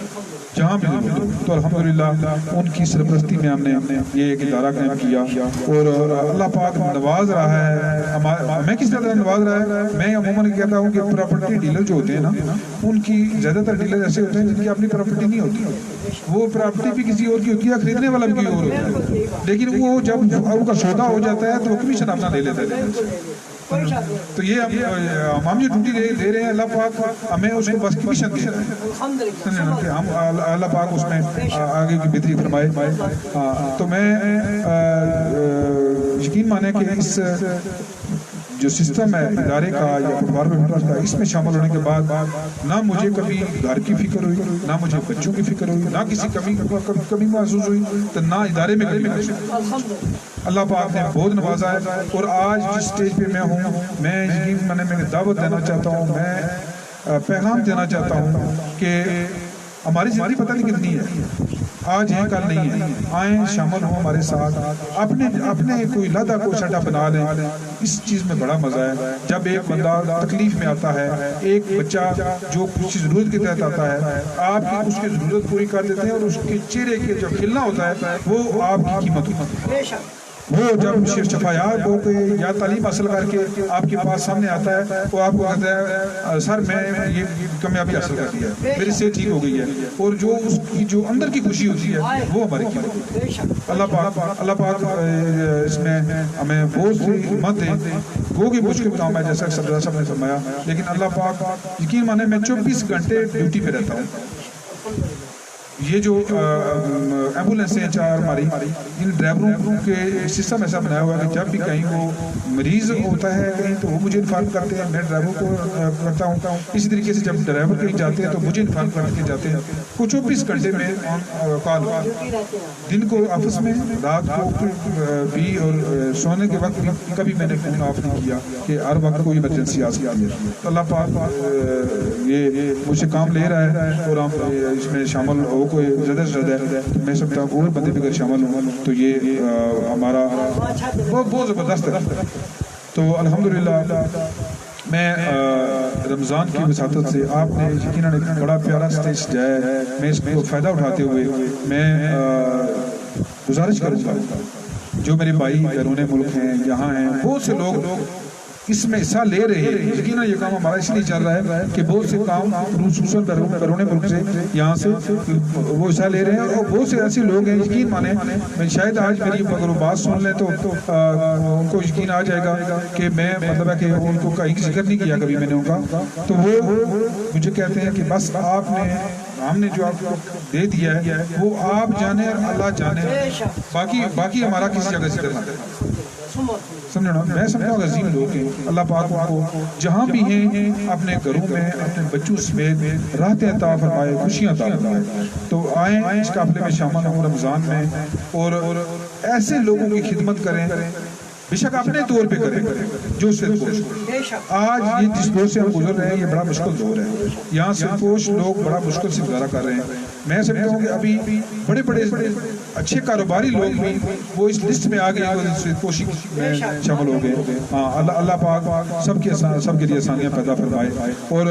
جہاں بھی لوگ ہیں۔ تو الحمدللہ ان کی سرپرستی میں ہم نے یہ ایک ادارہ قائم کیا، اور اللہ پاک نواز رہا ہے ہمیں کس طرح نواز رہا ہے۔ میں عموماً کہتا ہوں کہ پراپرٹی ڈیلر جو ہوتے ہیں نا، ان کی زیادہ تر ڈیلر ایسے ہوتے ہیں جن کی اپنی پراپرٹی نہیں ہوتی، وہ پراپرٹی بھی کسی اور کی ہوتی ہے، خریدنے والا بھی کوئی اور ہوتا ہے، لیکن وہ جب ان کا سودا ہو جاتا ہے تو وہ کمیشن اپنا لے لیتا ہے۔ تو یہ ہم جو ڈیوٹی دے رہے ہیں، اللہ پاک ہمیں اس کو بس کمیشن دے رہا ہے کہ ہم اللہ پاک اس میں آگے کی بہتری فرمائے۔ تو میں یقین مانے کہ اس جو سسٹم ہے ادارے کا یا پٹوار کا، اس میں شامل ہونے کے بعد نہ مجھے کبھی گھر کی فکر ہوئی، نہ مجھے بچوں کی فکر ہوئی، نہ کسی کمی محسوس ہوئی، تو نہ ادارے میں کمی محسوس ہوئی۔ اللہ پاک نے بہت نوازا ہے، اور آج جس سٹیج پہ میں ہوں، میں یقین مانے میں دعوت دینا چاہتا ہوں، میں پیغام دینا چاہتا ہوں کہ ہماری زندگی پتہ نہیں کتنی ہے، آج ہے کل نہیں ہے، آئیں شامل ہوں ہمارے ساتھ، اپنے کوئی لادہ کو چھٹا بنا لیں۔ اس چیز میں بڑا مزہ ہے جب ایک بندہ تکلیف میں آتا ہے، ایک بچہ جو کچھ ضرورت کے تحت آتا ہے، آپ اس کی ضرورت پوری کر دیتے ہیں، اور اس کے چہرے کے جو کھلنا ہوتا ہے وہ آپ کی قیمت ہوتی ہے۔ وہ جب شفایاب ہو کے یا تعلیم حاصل کر کے آپ کے پاس سامنے آتا ہے، وہ آپ کو کہتا ہے سر میں یہ کامیابی حاصل کر دیا ہے، میری صحت ٹھیک ہو گئی ہے، اور جو اس کی جو اندر کی خوشی ہوتی ہے وہ ہماری قیمت ہوتی ہے۔ اللہ پاک اس میں ہمیں بہت سی ہمت دے، وہ بھی مشکل کام ہے جیسا کہ صدر صاحب نے فرمایا، لیکن اللہ پاک یقین مانے میں 24 گھنٹے ڈیوٹی پہ رہتا ہوں۔ یہ جو ایمبولینسیں ہیں چار ہماری، ان ڈرائیوروں کے سسٹم ایسا بنایا ہوا ہے کہ جب بھی کہیں وہ مریض ہوتا ہے کہیں تو وہ مجھے انفارم کرتے ہیں، میں ڈرائیور کو کرتا ہوں، اسی طریقے سے جب ڈرائیور کہیں جاتے ہیں تو مجھے انفارم کر کے جاتے ہیں۔ وہ 24 گھنٹے میں کال دن کو آفس میں، رات کو بھی، اور سونے کے وقت بھی کبھی میں نے فون آف نہیں کیا کہ ہر وقت کوئی ایمرجنسی آ سکتی ہے۔ تو اللہ پاک یہ مجھ سے کام لے رہا ہے، اور ہم اس میں شامل ہو کوئی زیادہ سے زیادہ میں سمجھتا ہوں اور بندے بھی اگر شامل ہوں تو یہ ہمارا بہت زبردست ہے۔ تو الحمدللہ میں رمضان کی وساطت سے آپ نے یقیناً ایک بڑا پیارا سٹیج سجایا ہے، میں اس کو فائدہ اٹھاتے ہوئے میں گزارش کروں گا جو میرے بھائی بیرون ملک ہیں، یہاں ہیں، بہت سے لوگ اس میں حصہ لے رہے ہیں۔ یقیناً یہ کام ہمارا اس لیے چل رہا ہے کہ بہت سے کام خصوصاً بیرون ملک سے یہاں سے وہ حصہ لے رہے ہیں، اور بہت سے ایسے لوگ ہیں یقین مانے میں شاید آج میری اگر وہ بات سن لیں تو ان کو یقین آ جائے گا کہ میں مطلب ہے کہ ان کو کہیں ذکر نہیں کیا کبھی میں نے ان کا، تو وہ مجھے کہتے ہیں کہ بس آپ نے ہم نے جو آپ کو دے دیا ہے وہ آپ جانے اور اللہ جانے، باقی ہمارا کسی جگہ ذکر نہ کرے۔ سمجھنا میں سمجھتا ہوں عظیم لوگ ہیں، اللہ پاک کو جہاں بھی ہیں اپنے گھروں میں اپنے بچوں سمیت راحتیں عطا فرمائے، خوشیاں عطا فرمائے۔ تو آئیں اس قافلے میں شامل ہوں رمضان میں، اور ایسے لوگوں کی خدمت کریں، بے شک اپنے طور پہ کریں جو سرپوش۔ آج یہ جس دور سے ہم گزر رہے ہیں یہ بڑا مشکل دور ہے، یہاں سرپوش لوگ بڑا مشکل سے گزارا کر رہے ہیں۔ میں سمجھتا ہوں کہ ابھی بڑے اچھے کاروباری لوگ بھی وہ اس لسٹ میں آگے سرپوشی میں شامل ہو گئے۔ اللہ پاک سب کے لیے آسانیاں پیدا فرمائے، اور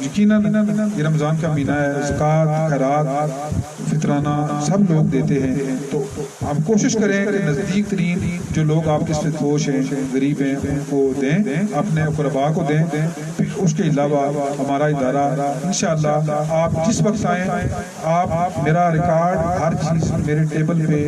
یقیناً یہ رمضان کا مہینہ ہے، زکوٰۃ، خیرات، فطرانہ سب لوگ دیتے ہیں، تو ہم کوشش کریں کہ نزدیک ترین جو لوگ آپ کے سرپوش ہیں، غریب ہیں، ان کو دیں، اپنے قربا کو دیں۔ اس کے علاوہ ہمارا ادارہ انشاءاللہ آپ جس وقت آئیں، آپ میرا ریکارڈ ہر چیز میرے ٹیبل پہ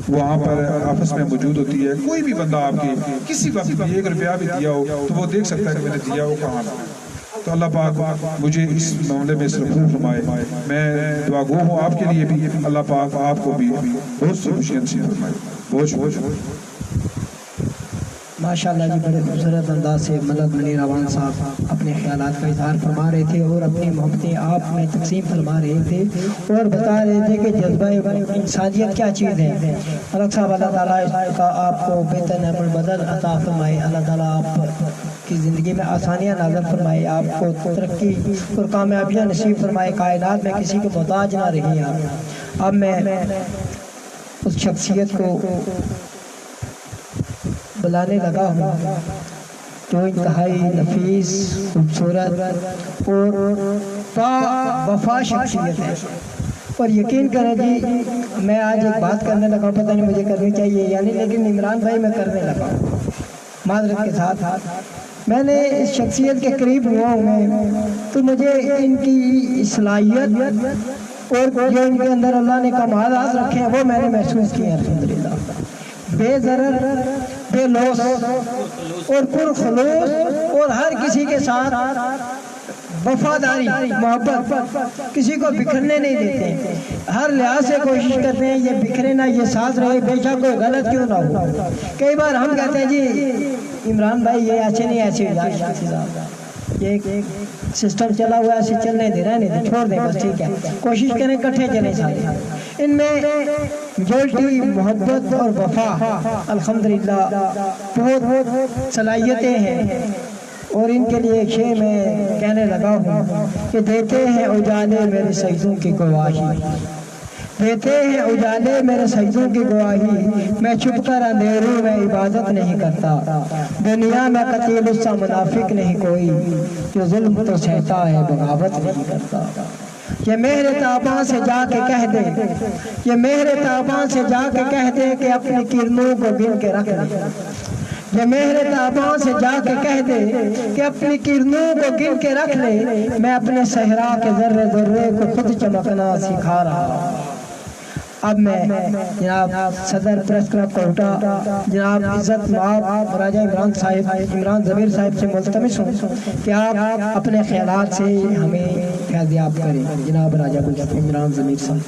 وہاں پر آفس میں موجود ہوتی ہے۔ کوئی بھی بندہ آپ کے کسی وقت بھی 1 روپیہ بھی دیا ہو تو وہ دیکھ سکتا ہے کہ میں نے دیا ہو کہاں ہے۔ تو اللہ پاک مجھے اس معاملے میں صرف فرمائے، میں دعا گو ہوں آپ کے لیے بھی، اللہ پاک آپ کو بھی بہت سی خوشیاں نصیب فرمائے۔ بہت شکریہ۔ ماشاءاللہ جی، بڑے خوبصورت انداز سے مدد منیر اعوان صاحب اپنے خیالات کا اظہار فرما رہے تھے، اور اپنی محبتیں آپ میں تقسیم فرما رہے تھے، اور بتا رہے تھے کہ جذبہ انسانیت کیا چیز ہے۔ ملک صاحب اللہ تعالیٰ اس کا آپ کو بہتر نعم البدل عطا فرمائے، اللہ تعالیٰ آپ کی زندگی میں آسانیاں نازل فرمائے، آپ کو ترقی اور کامیابیاں نصیب فرمائے، کائنات میں کسی کو محتاج نہ رہی آپ۔ اب میں اس شخصیت کو بلانے لگا ہوں جو انتہائی نفیس، خوبصورت اور وفا شخصیت ہے. اور یقین کریں جی میں آج ایک بات کرنے لگا ہوں، پتہ نہیں مجھے کرنی چاہیے یعنی، لیکن عمران بھائی میں کرنے لگا ہوں معذرت کے ساتھ. میں نے اس شخصیت کے قریب ہوا ہوں میں، تو مجھے ان کی صلاحیت اور جو ان کے اندر اللہ نے کمالات رکھے ہیں وہ میں نے محسوس کیے ہیں الحمدللہ. بے ضرر، بے لوس اور پرخلوص اور ہر کسی کے ساتھ وفاداری، محبت، کسی کو بکھرنے نہیں دیتے ہیں، ہر لحاظ سے کوشش کرتے ہیں یہ بکھرے نہ، یہ ساتھ رہے بے شک کوئی غلط کیوں نہ ہو. کئی بار ہم کہتے ہیں جی عمران بھائی یہ ایسے نہیں ایسے ہو جائے، یہ ایک سسٹم چلا ہوا ہے ایسے چلنے دے رہے نہیں چھوڑ دیں بس ٹھیک ہے، کوشش کریں کٹھے چلیں سارے. ان میں میجورٹی محبت اور وفا الحمدللہ بہت صلاحیتیں ہیں. اور ان کے لیے ایک شے میں کہنے لگا ہوں کہ دیتے ہیں اجالے میرے سجدوں کی گواہی، دیتے ہیں اجالے میرے سجدوں کی گواہی، میں چھپ کر اندھیروں میں عبادت نہیں کرتا، دنیا میں قتیل اس سا منافق نہیں کوئی، جو ظلم تو سہتا ہے بغاوت نہیں کرتا. یہ مہر تاباں سے جا کے کہہ دے، یہ مہر تاباں سے جا کے کہہ دے کہ اپنی کرنوں کو گن کے رکھ لے. یہ مہر تاباں سے جا کے کہہ دے کہ اپنی کرنوں کو گن کے رکھ لے، میں اپنے صحرا کے ذرے ذرے کو خود چمکنا سکھا رہا. اب میں جناب صدر پریس کلب کوئٹہ جناب عزت مآب راجہ عمران ضمیر صاحب سے ملتمس ہوں کہ آپ اپنے خیالات سے ہمیں فیضیاب کریں. جناب راجہ عمران ضمیر صاحب.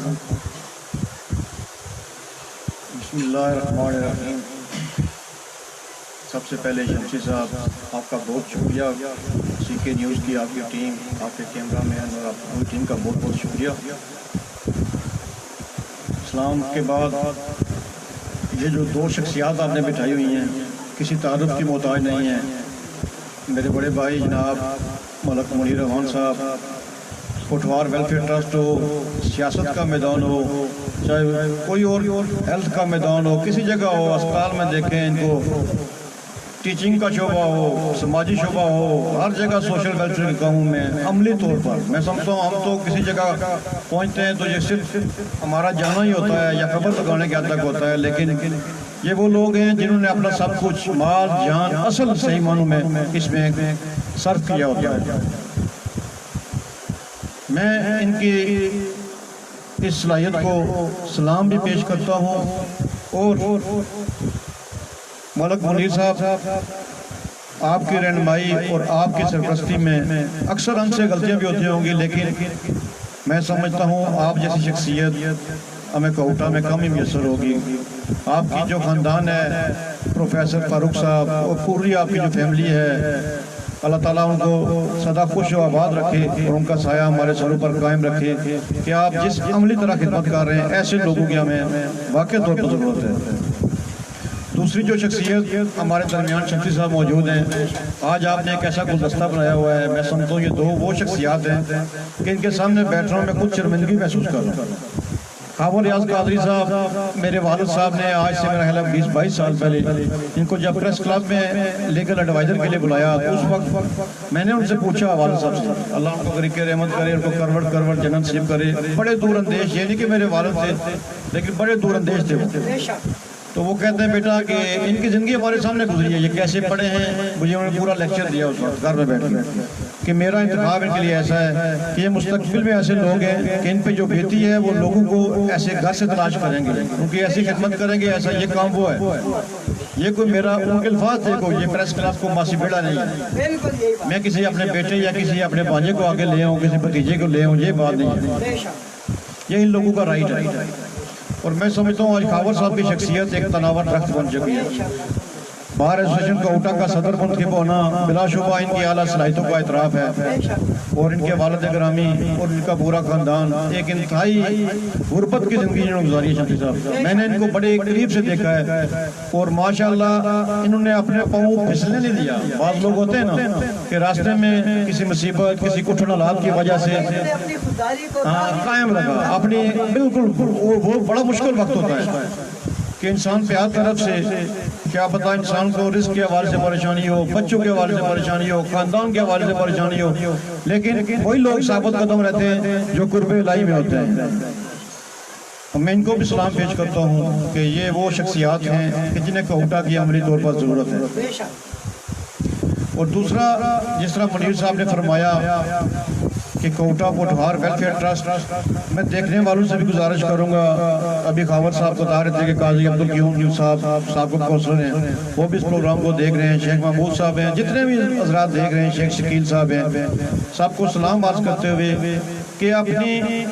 بسم اللہ الرحمن الرحیم. سب سے پہلے شمسی صاحب آپ کا بہت شکریہ، سی کے نیوز کی آپ کی ٹیم، آپ کے کیمرہ مین اور آپ کی پوری ٹیم کا بہت بہت شکریہ. اسلام کے بعد یہ جو دو شخصیات آپ نے بٹھائی ہوئی ہیں کسی تعارف کی محتاج نہیں ہیں. میرے بڑے بھائی جناب ملک منیر رحمان صاحب، پٹوار ویلفیئر ٹرسٹ ہو، سیاست کا میدان ہو، چاہے کوئی اور ہیلتھ کا میدان ہو، کسی جگہ ہو، اسپتال میں دیکھیں ان کو، ٹیچنگ کا شعبہ ہو، سماجی شعبہ ہو، ہر جگہ سوشل ویلفیئر کے کاموں میں عملی طور پر میں سمجھتا ہوں ہم تو کسی جگہ پہنچتے ہیں تو یہ صرف ہمارا جانا ہی ہوتا ہے یا خبر لگانے کے حد تک ہوتا ہے، لیکن یہ وہ لوگ ہیں جنہوں نے اپنا سب کچھ مال جان اصل صحیح معنوں میں اس میں صرف کیا ہوتا ہے. میں ان کی اس صلاحیت کو سلام بھی پیش کرتا ہوں. اور ملک منیر صاحب آپ کی رہنمائی اور آپ کی سرپرستی میں اکثر ہم سے غلطیاں بھی ہوتی ہوں گی، لیکن میں سمجھتا ہوں آپ جیسی شخصیت ہمیں کوئٹہ میں کم ہی میسر ہوگی. آپ کی جو خاندان ہے، پروفیسر فاروق صاحب اور پوری آپ کی جو فیملی ہے، اللہ تعالیٰ ان کو سدا خوش و آباد رکھے اور ان کا سایہ ہمارے سروں پر قائم رکھے کہ آپ جس عملی طرح خدمت کر رہے ہیں ایسے لوگوں کی ہمیں واقع طور پر ضرورت ہے. دوسری جو شخصیت ہمارے درمیان شمسی صاحب موجود ہیں، آج آپ نے ایک ایسا گلدستہ بنایا ہوا ہے، میں سمجھتا ہوں یہ دو وہ شخصیات ہیں کہ ان کے سامنے بیٹھ رہا ہوں میں خود شرمندگی محسوس کر رہا ہوں. خواجہ ریاض قادری صاحب میرے والد صاحب نے آج سے میرا خیال ہے 20-22 سال پہلے ان کو جب پریس کلب میں لیگل ایڈوائزر کے لیے بلایا تو اس وقت میں نے ان سے پوچھا والد صاحب سے، اللہ ان کو غریق رحمت کرے، ان کو کروڑ جنت نصیب کرے. بڑے دور اندیش، یہ نہیں کہ میرے والد تھے لیکن بڑے دور اندیش تھے وہ. تو وہ کہتے ہیں بیٹا کہ ان کی زندگی ہمارے سامنے گزری ہے، یہ کیسے پڑھے ہیں. مجھے انہوں نے پورا لیکچر دیا اس وقت گھر میں بیٹھ کے کہ میرا انتخاب ان کے لیے ایسا ہے کہ یہ مستقبل میں ایسے لوگ ہیں کہ ان پہ جو بیتی ہے وہ لوگوں کو ایسے گھر سے تلاش کریں گے، کیونکہ ایسی خدمت کریں گے، ایسا یہ کام وہ ہے. یہ کوئی میرا ان کے الفاظ تھے، کوئی یہ پریس کلب کو ماسی بیڑا نہیں ہے، میں کسی اپنے بیٹے یا کسی اپنے بھانجے کو آگے لے آؤں، کسی بھتیجے کو لے آؤں، یہ بات نہیں ہے. یہ ان لوگوں کا رائٹ ہے. اور میں سمجھتا ہوں آج خاور صاحب کی شخصیت ایک تناور درخت بن چکی ہے. بار ایسوسیشن کوئٹہ کا صدر منتخب ہونا بلا شبہ ان کی اعلیٰ صلاحیتوں کا اعتراف ہے، اور ان کے والد گرامی اور ان کا پورا خاندان ایک انتہائی غربت کی زندگی انہوں نے گزاری ہے. شمسی صاحب میں نے ان کو بڑے قریب سے دیکھا ہے اور ماشاءاللہ انہوں نے اپنے پاؤں پھسلنے نہیں دیا. بعض لوگ ہوتے ہیں نا کہ راستے میں کسی مصیبت کسی کٹھن حالات کی وجہ سے قائم رکھا اپنی، بالکل وہ بڑا مشکل وقت ہوتا ہے کہ انسان پہ ہر طرف سے کیا پتہ انسان کو رزق کے حوالے سے پریشانی ہو، بچوں کے حوالے سے پریشانی ہو، خاندان کے حوالے سے پریشانی ہو، لیکن وہی لوگ ثابت قدم رہتے ہیں جو قرب الہی میں ہوتے ہیں. میں ان کو بھی سلام پیش کرتا ہوں کہ یہ وہ شخصیات ہیں کہ جنہیں کوٹا کی عملی طور پر ضرورت ہے. اور دوسرا، جس طرح منیر صاحب نے فرمایا کہ کوٹا پوٹھوہار ویلفیئر ٹرسٹ، میں دیکھنے والوں سے بھی گزارش کروں گا. ابھی خاور صاحب کو بتا رہے تھے کہ قاضی عبدالقیوم صاحب کو کونسلر ہیں، وہ بھی اس پروگرام کو دیکھ رہے ہیں. شیخ محمود صاحب ہیں، جتنے بھی حضرات دیکھ رہے ہیں، شیخ شکیل صاحب ہیں، سب کو سلام عرض کرتے ہوئے کہ اپنی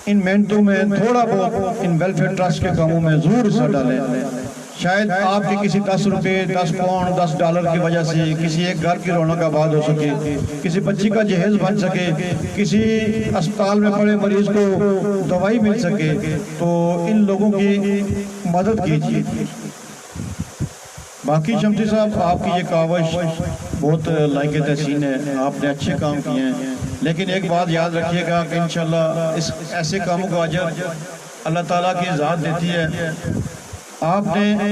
ان محنتوں میں تھوڑا بہت ان ویلفیئر ٹرسٹ کے کاموں میں ضرور حصہ ڈالیں. شاید آپ کی کسی 10 روپے، 10 پاؤنڈ، 10 ڈالر کی وجہ سے کسی ایک گھر کی رونق آباد ہو سکے، کسی بچی کا جہیز بن سکے، کسی اسپتال میں پڑے مریض کو دوائی مل سکے، تو ان لوگوں کی مدد کیجیے. باقی شمسی صاحب، آپ کی یہ کاوش بہت لائق تحسین ہے، آپ نے اچھے کام کیے ہیں، لیکن ایک بات یاد رکھیے گا کہ انشاءاللہ اس ایسے کاموں کا اجر اللہ تعالیٰ کی ذات دیتی ہے. آپ نے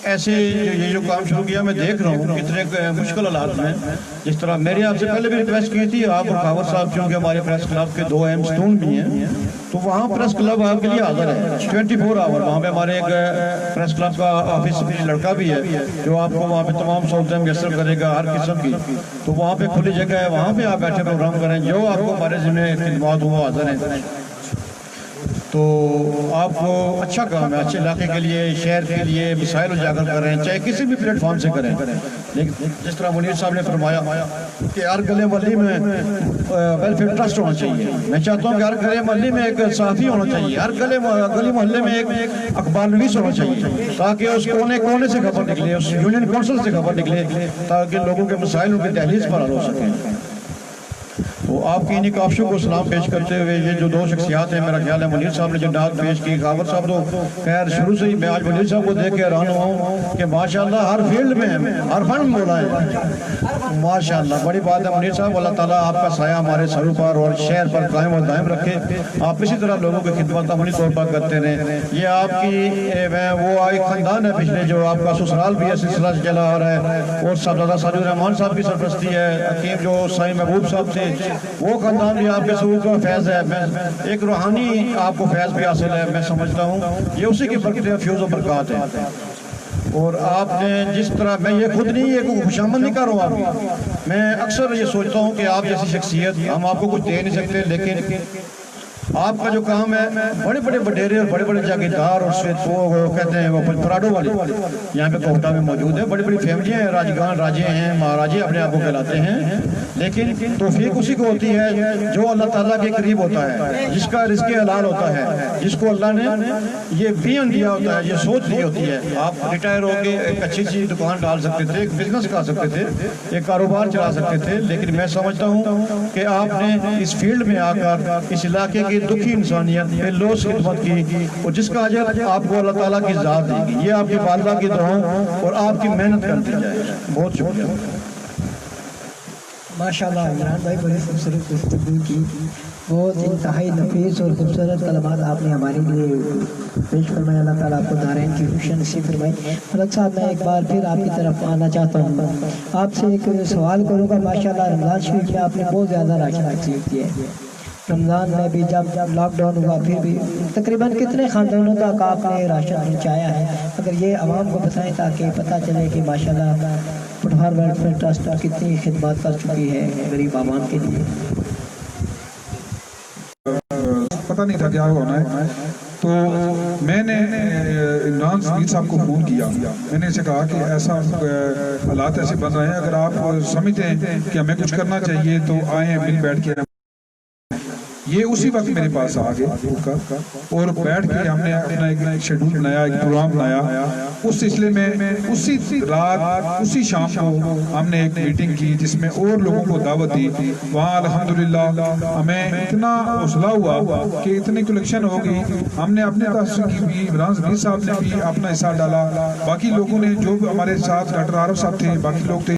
ایسے یہ جو کام شروع کیا، میں دیکھ رہا ہوں کتنے مشکل حالات میں. جس طرح میری آپ سے پہلے بھی ریکویسٹ کی تھی، آپ اور خاور صاحب چونکہ ہمارے پریس کلب کے 2 اہم ستون بھی ہیں، تو وہاں پریس کلب آپ کے لیے حاضر ہے 24 آور. وہاں پہ ہمارے ایک پریس کلب کا آفس لڑکا بھی ہے جو آپ کو وہاں پہ تمام سہولتیں میسر کرے گا ہر قسم کی. تو وہاں پہ کھلی جگہ ہے، وہاں پہ آپ بیٹھے پروگرام کریں، جو آپ کو ہمارے ذمہ خدمات ہوا حاضر ہیں. تو آپ کو اچھا کام ہے، اچھے علاقے کے لیے، شہر کے لیے مسائل اجاگر کر رہے ہیں، چاہے کسی بھی پلیٹ فارم سے کریں. لیکن جس طرح منیر صاحب نے فرمایا کہ ہر گلے محلے میں ویلفیئر ٹرسٹ ہونا چاہیے. میں چاہتا ہوں کہ ہر گلے محلے میں ایک صحافی ہونا چاہیے، ہر گلی محلے میں ایک اخبار نویس ہونا چاہیے، تاکہ اس کونے سے خبر نکلے، اس یونین کونسل سے خبر نکلے، تاکہ لوگوں کے مسائل ان کی دہلیز پر حل ہو سکیں. تو آپ کی انہی کافشوں کو سلام پیش کرتے ہوئے یہ جو 2 شخصیات ہیں، میرا خیال ہے منیر صاحب نے جو نعت پیش کی، خاور صاحب تو خیر شروع سے ہی میں آج منیر صاحب کو دیکھ کے حیران ہوا ہوں کہ ماشاءاللہ ہر فیلڈ میں ہر فن بولا ہے. ماشاءاللہ بڑی بات ہے منیر صاحب. اللہ تعالیٰ آپ کا سایہ ہمارے سروں پر اور شہر پر قائم اور دائم رکھے. آپ اسی طرح لوگوں کی خدمت عملی طور پر کرتے رہیں. یہ آپ کی وہ ایک خاندان ہے پچھلے، جو آپ کا سسرال بھی ہے، سلسلہ چلا آ رہا ہے، اور صاحبزادہ ساجد الرحمان صاحب کی سرپرستی ہے، حکیم جو سائیں محبوب صاحب تھے، وہ خاندان بھی آپ کے سرور کا فیض ہے. ایک روحانی آپ کو فیض بھی حاصل ہے. میں سمجھتا ہوں یہ اسی کی برکتیں، فیوز و برکات ہیں. اور آپ نے جس طرح، میں یہ خود نہیں ایک خوشامد نہیں کر رہا ہوں آپ کی، میں اکثر یہ سوچتا ہوں کہ آپ جیسی شخصیت ہم آپ کو کچھ دے نہیں سکتے، لیکن آپ کا جو کام ہے، بڑے بڑے وڈیرے اور بڑے بڑے جاگیردار اور وہ کہتے ہیں وہ پراڈو والے یہاں پہ کوٹا میں موجود ہیں. بڑی بڑی فیملیاں ہیں، راجگان راجے ہیں، مہاراجے اپنے آپ کو کہلاتے ہیں. لیکن توفیق اسی کو ہوتی ہے جو اللہ تعالیٰ کے قریب ہوتا ہے، جس کا رزق حلال ہوتا ہے، جس کو اللہ نے یہ ویژن دیا ہوتا ہے، یہ سوچ دی ہوتی ہے. آپ ریٹائر ہو کے ایک اچھی سی دکان ڈال سکتے تھے، ایک بزنس کر سکتے تھے، ایک کاروبار چلا سکتے تھے، لیکن میں سمجھتا ہوں کہ آپ نے اس فیلڈ میں آ کر اس علاقے کی دکھی انسانیت بے لوث خدمت کی، اور جس کا اجر آپ کو اللہ تعالیٰ کی ذات دے گی. یہ آپ کی والدہ کی دعاؤں اور آپ کی محنت کرتی جائے. بہت شکریہ. ماشاءاللہ عمران بھائی بڑی خوبصورت گفتگو کی، بہت انتہائی نفیس اور خوبصورت کلمات آپ نے ہمارے لیے پیش فرمایا. اللہ تعالیٰ آپ کو دارین کی خوشی نصیب فرمائے. ملک صاحب میں ایک بار پھر آپ کی طرف آنا چاہتا ہوں، آپ سے ایک سوال کروں گا. ماشاءاللہ رمضان شریف میں آپ نے بہت زیادہ راشن تقسیم کیا ہے. رمضان میں بھی جب لاک ڈاؤن ہوا پھر بھی تقریباً کتنے خاندانوں تک آپ نے راشن پہنچایا ہے؟ اگر یہ عوام کو بتائیں تاکہ پتہ چلے کہ ماشاءاللہ پٹھوہار ویلفیئر ٹرسٹ کتنی خدمات کر چکی ہے غریب عوام کے لیے. پتہ نہیں تھا کیا ہونا ہے، تو میں نے عمران سمیر صاحب کو فون کیا. میں نے اسے کہا کہ ایسا حالات ایسے بن رہے ہیں، اگر آپ سمجھتے ہیں کہ ہمیں کچھ کرنا چاہیے تو آئیں مل بیٹھ کے. یہ اسی وقت میرے پاس آ گئے اور بیٹھ کے ہم نے اپنا ایک شیڈول بنایا، ایک پروگرام بنایا. اس سلسلے میں اسی رات اسی شام کو ہم نے ایک میٹنگ کی جس میں اور لوگوں کو دعوت دی. وہاں الحمدللہ ہمیں اتنا حوصلہ ہوا کہ اتنی کلیکشن ہو گئی. ہم نے اپنے طرف سے کی بھی، عمران سمیر صاحب نے بھی اپنا حصہ ڈالا، باقی لوگوں نے جو ہمارے ساتھ ڈاکٹر عارف صاحب تھے، باقی لوگ تھے.